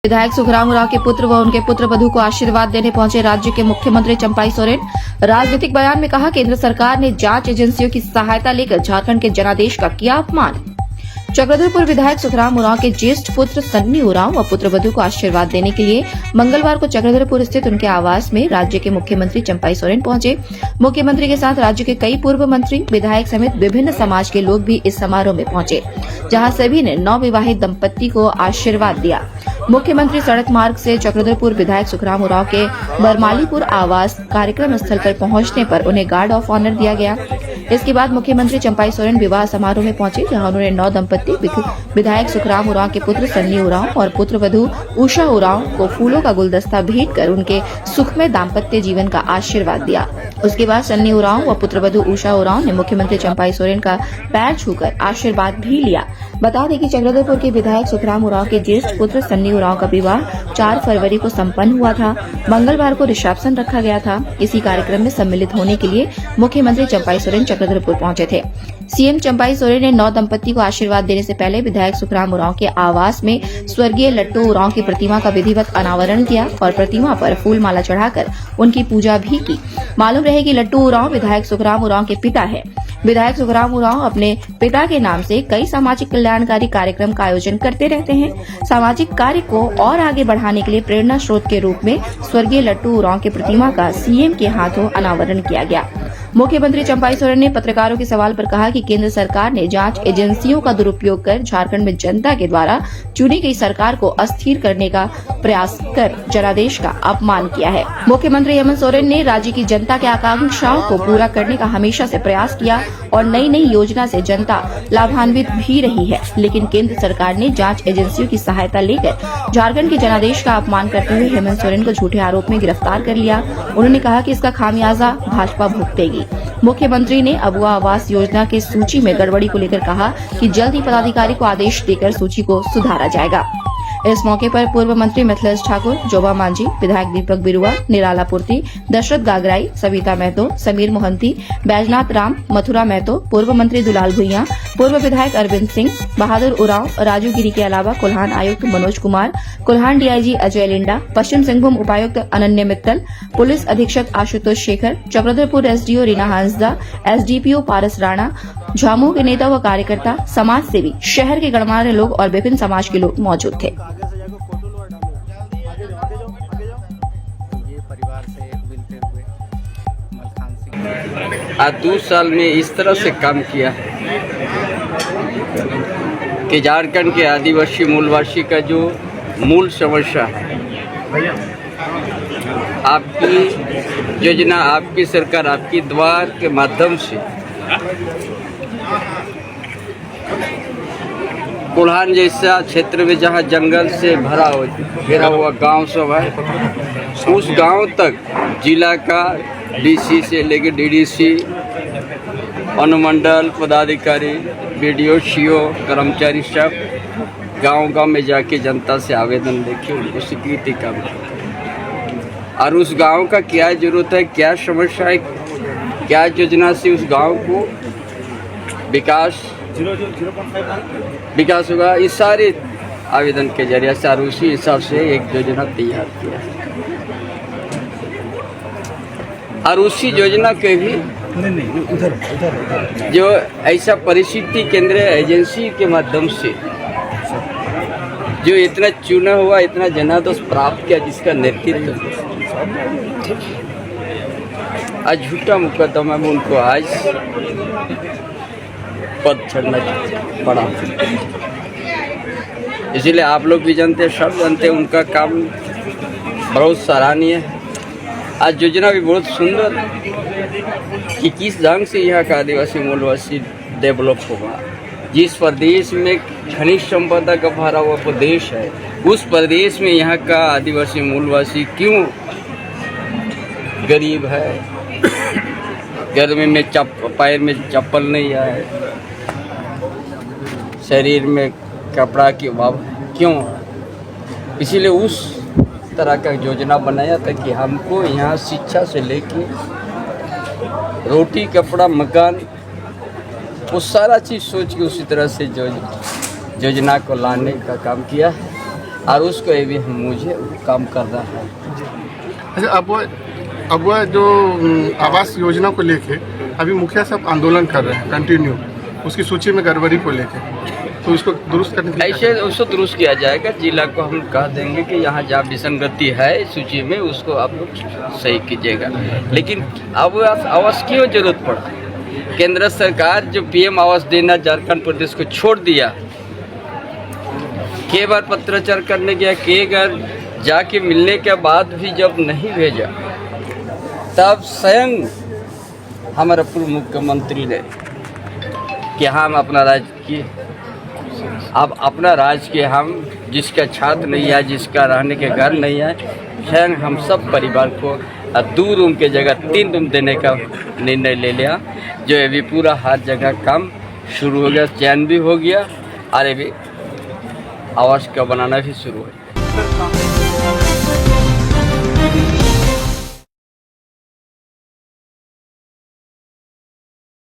विधायक सुखराम उरांव के पुत्र व उनके पुत्र वधू को आशीर्वाद देने पहुंचे राज्य के मुख्यमंत्री चंपाई सोरेन। राजनीतिक बयान में कहा, केंद्र सरकार ने जांच एजेंसियों की सहायता लेकर झारखंड के जनादेश का किया अपमान। चक्रधरपुर विधायक सुखराम उरांव के ज्येष्ठ पुत्र सन्नी उरांव व पुत्र वधू को आशीर्वाद देने के लिए मंगलवार को चक्रधरपुर स्थित उनके आवास में राज्य के मुख्यमंत्री चंपाई सोरेन पहुंचे। मुख्यमंत्री के साथ राज्य के कई पूर्व मंत्री, विधायक समेत विभिन्न समाज के लोग भी इस समारोह में पहुंचे, जहां सभी ने नवविवाहित दंपत्ति को आशीर्वाद दिया। मुख्यमंत्री सड़क मार्ग से चक्रधरपुर विधायक सुखराम उरांव के बरमालीपुर आवास कार्यक्रम स्थल पर पहुंचने पर उन्हें गार्ड ऑफ ऑनर दिया गया। इसके बाद मुख्यमंत्री चंपाई सोरेन विवाह समारोह में पहुंचे, जहां उन्होंने 9 दंपत्ति विधायक सुखराम उरांव के पुत्र सन्नी उरांव और पुत्र वधू उषा उरांव को फूलों का गुलदस्ता भेंट कर उनके सुखमय दाम्पत्य जीवन का आशीर्वाद दिया। उसके बाद सन्नी उरांव व पुत्र वधू उषा उरांव ने मुख्यमंत्री चंपाई सोरेन का पैर छूकर आशीर्वाद भी लिया। बता दें कि चक्रधरपुर के विधायक सुखराम उरांव के ज्येष्ठ पुत्र सन्नी उरांव का विवाह 4 फरवरी को संपन्न हुआ था। मंगलवार को रिसेप्शन रखा गया था। इसी कार्यक्रम में सम्मिलित होने के लिए मुख्यमंत्री चंपाई सोरेन चक्रधरपुर पहुंचे थे। सीएम चंपाई सोरेन ने 9 दंपत्ति को आशीर्वाद देने से पहले विधायक सुखराम उरांव के आवास में स्वर्गीय लट्टू उरांव की प्रतिमा का विधिवत अनावरण किया और प्रतिमा पर फूल माला चढ़ाकर उनकी पूजा भी की। मालूम रहे कि लट्टू उरांव विधायक सुखराम उरांव के पिता है। विधायक सुखराम उरांव अपने पिता के नाम से कई सामाजिक कल्याणकारी कार्यक्रम का आयोजन करते रहते हैं। सामाजिक कार्य को और आगे बढ़ाने के लिए प्रेरणा स्रोत के रूप में स्वर्गीय लट्टू उरांव की प्रतिमा का सीएम के हाथों अनावरण किया गया। मुख्यमंत्री चंपाई सोरेन ने पत्रकारों के सवाल पर कहा कि केंद्र सरकार ने जांच एजेंसियों का दुरुपयोग कर झारखंड में जनता के द्वारा चुनी गई सरकार को अस्थिर करने का प्रयास कर जनादेश का अपमान किया है। मुख्यमंत्री हेमंत सोरेन ने राज्य की जनता के आकांक्षाओं को पूरा करने का हमेशा से प्रयास किया और नई नई योजना से जनता लाभान्वित भी रही है, लेकिन केंद्र सरकार ने जांच एजेंसियों की सहायता लेकर झारखंड के जनादेश का अपमान करते हुए हेमंत सोरेन को झूठे आरोप में गिरफ्तार कर लिया। उन्होंने कहा कि इसका खामियाजा भाजपा भुगतेगी। मुख्यमंत्री ने अबुआ आवास योजना के सूची में गड़बड़ी को लेकर कहा कि जल्द ही पदाधिकारी को आदेश देकर सूची को सुधारा जाएगा। इस मौके पर पूर्व मंत्री मिथिलेश ठाकुर, जोबा मांझी, विधायक दीपक बिरुआ, निराला पूर्ति, दशरथ गागराई, सविता महतो, समीर मोहंती, बैजनाथ राम, मथुरा महतो, पूर्व मंत्री दुलाल भुइयां, पूर्व विधायक अरविंद सिंह, बहादुर उरांव, राजू गिरी के अलावा कोल्हान आयुक्त मनोज कुमार, कोल्हान डीआईजी अजय लिंडा, पश्चिम सिंहभूम उपायुक्त अनन्य मित्तल, पुलिस अधीक्षक आशुतोष शेखर, चक्रधरपुर एसडीओ रीना हांसदा, एसडीपीओ पारस राणा, झामुमो के नेता व कार्यकर्ता, समाज सेवी, शहर के गणमान्य लोग और विभिन्न समाज के लोग मौजूद थे। आज 2 साल में इस तरह से काम किया कि झारखंड के आदिवासी मूलवासी का जो मूल समस्या है, आपकी योजना, आपकी सरकार, आपकी द्वार के माध्यम से कोल्हान जैसा क्षेत्र में जहाँ जंगल से घिरा हुआ गांव सब है, उस गांव तक जिला का डीसी से लेकर डीडीसी, अनुमंडल पदाधिकारी, बीडीओ, सीओ, कर्मचारी सब गांव-गांव में जाके जनता से आवेदन लेके उनको स्वीकृति का और उस गांव का क्या जरूरत है, क्या समस्या है, क्या योजना से उस गांव को विकास होगा, इस सारे आवेदन के जरिए से और उसी हिसाब से एक योजना तैयार किया और उसी योजना के भी जो ऐसा परिस्थिति केंद्रीय एजेंसी के माध्यम से जो इतना चुना हुआ, इतना जनादेश प्राप्त किया, जिसका नेतृत्व आज झूठा मुकदमा में उनको आज पद छोड़ना पड़ा। इसलिए आप लोग भी जानते हैं, सब जानते हैं, उनका काम बहुत सराहनीय है। आज योजना भी बहुत सुंदर कि किस ढंग से यहाँ का आदिवासी मूलवासी डेवलप होगा। जिस प्रदेश में खनिज संपदा का भरा हुआ प्रदेश है, उस प्रदेश में यहाँ का आदिवासी मूलवासी क्यों गरीब है, गर्मी में पैर में चप्पल नहीं आए, शरीर में कपड़ा की अभाव क्यों? इसीलिए उस तरह का योजना बनाया था कि हमको यहाँ शिक्षा से लेके रोटी, कपड़ा, मकान, वो सारा चीज़ सोच के उसी तरह से योजना को लाने का काम किया और उसको ये भी मुझे काम करना है। अच्छा, अब वह जो आवास योजना को लेके अभी मुखिया साहब आंदोलन कर रहे हैं कंटिन्यू, उसकी सूची में गड़बड़ी को लेके, तो इसको दुरुस्त करने के लिए ऐसे उसको दुरुस्त किया जाएगा। जिला को हम कह देंगे कि यहाँ जहाँ विसंगति है सूची में उसको आप लोग सही कीजिएगा। लेकिन अब आवास क्यों जरूरत पड़ा? केंद्र सरकार जो पीएम आवास देना झारखंड प्रदेश को छोड़ दिया, कई बार पत्राचार करने गया, कई बार जाके मिलने के बाद भी जब नहीं भेजा, तब स्वयं हमारा पूर्व मुख्यमंत्री ने कि हम अपना राज्य अब अपना राज्य हम जिसका छात्र नहीं है, जिसका रहने के घर नहीं है, स्वयं हम सब परिवार को 2 रूम के जगह 3 रूम देने का निर्णय ले लिया। जो अभी पूरा हर जगह काम शुरू हो गया, चयन भी हो गया और अभी आवास का बनाना भी शुरू हो गया।